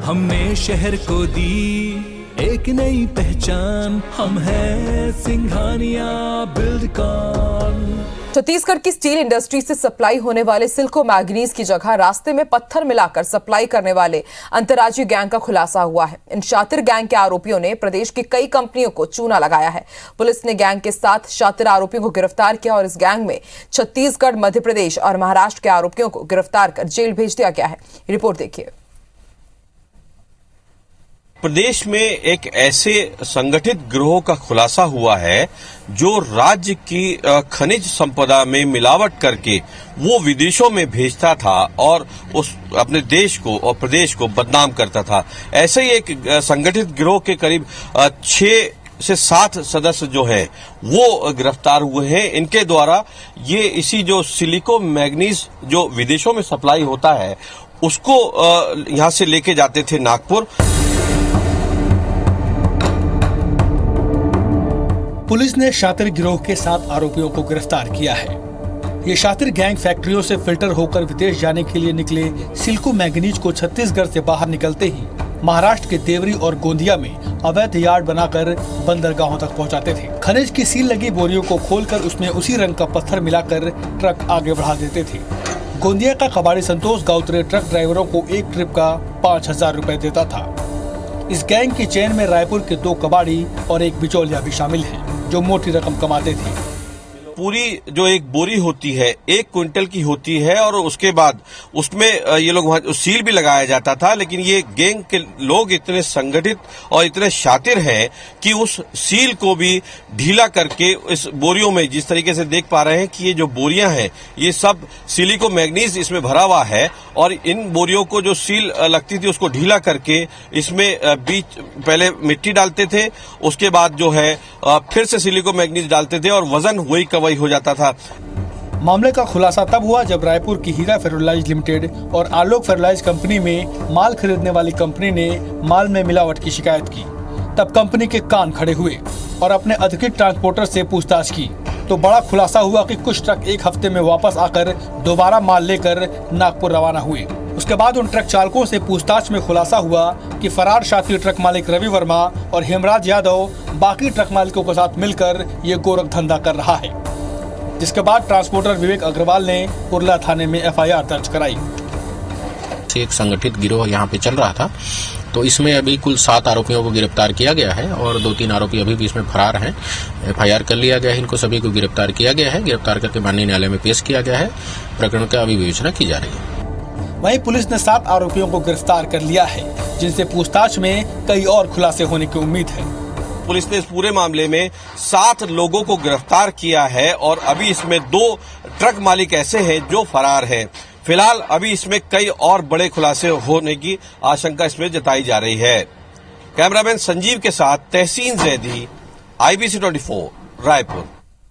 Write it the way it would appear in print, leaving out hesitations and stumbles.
हमने शहर को दी एक नई पहचान, हम हैं सिंघानिया बिल्डकॉन। छत्तीसगढ़ की स्टील इंडस्ट्री से सप्लाई होने वाले सिल्को मैग्नीज की जगह रास्ते में पत्थर मिलाकर सप्लाई करने वाले अंतर्राज्यीय गैंग का खुलासा हुआ है। इन शातिर गैंग के आरोपियों ने प्रदेश की कई कंपनियों को चूना लगाया है। पुलिस ने गैंग के 7 शातिर आरोपियों को गिरफ्तार किया और इस गैंग में छत्तीसगढ़, मध्य प्रदेश और महाराष्ट्र के आरोपियों को गिरफ्तार कर जेल भेज दिया गया है। रिपोर्ट देखिए। प्रदेश में एक ऐसे संगठित गिरोह का खुलासा हुआ है जो राज्य की खनिज संपदा में मिलावट करके वो विदेशों में भेजता था और उस अपने देश को और प्रदेश को बदनाम करता था। ऐसे ही एक संगठित गिरोह के करीब 6 से 7 सदस्य जो है वो गिरफ्तार हुए हैं। इनके द्वारा ये इसी जो सिलिको मैग्नीज जो विदेशों में सप्लाई होता है उसको यहां से लेके जाते थे नागपुर। पुलिस ने शातिर गिरोह के 7 आरोपियों को गिरफ्तार किया है। ये शातिर गैंग फैक्ट्रियों से फिल्टर होकर विदेश जाने के लिए निकले सिल्को मैग्नीज को छत्तीसगढ़ से बाहर निकलते ही महाराष्ट्र के देवरी और गोंदिया में अवैध यार्ड बनाकर बंदरगाहों तक पहुंचाते थे। खनिज की सील लगी बोरियों को खोलकर उसमें उसी रंग का पत्थर मिलाकर ट्रक आगे बढ़ा देते थे। गोंदिया का कबाड़ी संतोष गाउतरे ट्रक ड्राइवरों को एक ट्रिप का 5,000 रुपए देता था। इस गैंग की चेन में रायपुर के 2 कबाड़ी और एक बिचौलिया भी शामिल हैं, जो मोटी रकम कमाते थे। पूरी जो एक बोरी होती है 1 क्विंटल की होती है और उसके बाद उसमें ये लोग वहां सील भी लगाया जाता था। लेकिन ये गैंग के लोग इतने संगठित और इतने शातिर हैं कि उस सील को भी ढीला करके इस बोरियों में, जिस तरीके से देख पा रहे हैं कि ये जो बोरियां हैं ये सब सिलिको मैग्नीज इसमें भरा हुआ है और इन बोरियों को जो सील लगती थी उसको ढीला करके इसमें बीच पहले मिट्टी डालते थे, उसके बाद जो है फिर से सिलिको मैग्नीज डालते थे और वजन वही का वही हो जाता था। मामले का खुलासा तब हुआ जब रायपुर की हीरा फेरोलाइज लिमिटेड और आलोक फेरोलाइज कंपनी में माल खरीदने वाली कंपनी ने माल में मिलावट की शिकायत की। तब कंपनी के कान खड़े हुए और अपने अधिकृत ट्रांसपोर्टर से पूछताछ की तो बड़ा खुलासा हुआ कि कुछ ट्रक 1 हफ्ते में वापस आकर दोबारा माल लेकर नागपुर रवाना हुए। उसके बाद उन ट्रक चालकों से पूछताछ में खुलासा हुआ कि फरार शातिर ट्रक मालिक रवि वर्मा और हेमराज यादव बाकी ट्रक मालिकों के साथ मिलकर ये गोरख धंधा कर रहा है। जिसके बाद ट्रांसपोर्टर विवेक अग्रवाल ने कुर्ला थाने में FIR दर्ज कराई। एक संगठित गिरोह यहाँ पे चल रहा था, तो इसमें अभी कुल 7 आरोपियों को गिरफ्तार किया गया है और 2-3 आरोपी अभी भी इसमें फरार हैं। FIR कर लिया गया है, इनको सभी को गिरफ्तार किया गया है। गिरफ्तार करके माननीय न्यायालय में पेश किया गया है। प्रकरण का अभी विवेचना की जा रही है। वहीं पुलिस ने 7 आरोपियों को गिरफ्तार कर लिया है, जिनसे पूछताछ में कई और खुलासे होने की उम्मीद है। पुलिस ने इस पूरे मामले में 7 लोगों को गिरफ्तार किया है और अभी इसमें 2 ट्रक मालिक ऐसे हैं जो फरार हैं। फिलहाल अभी इसमें कई और बड़े खुलासे होने की आशंका इसमें जताई जा रही है। कैमरामैन संजीव के साथ तहसीन जैदी, IBC 24 रायपुर।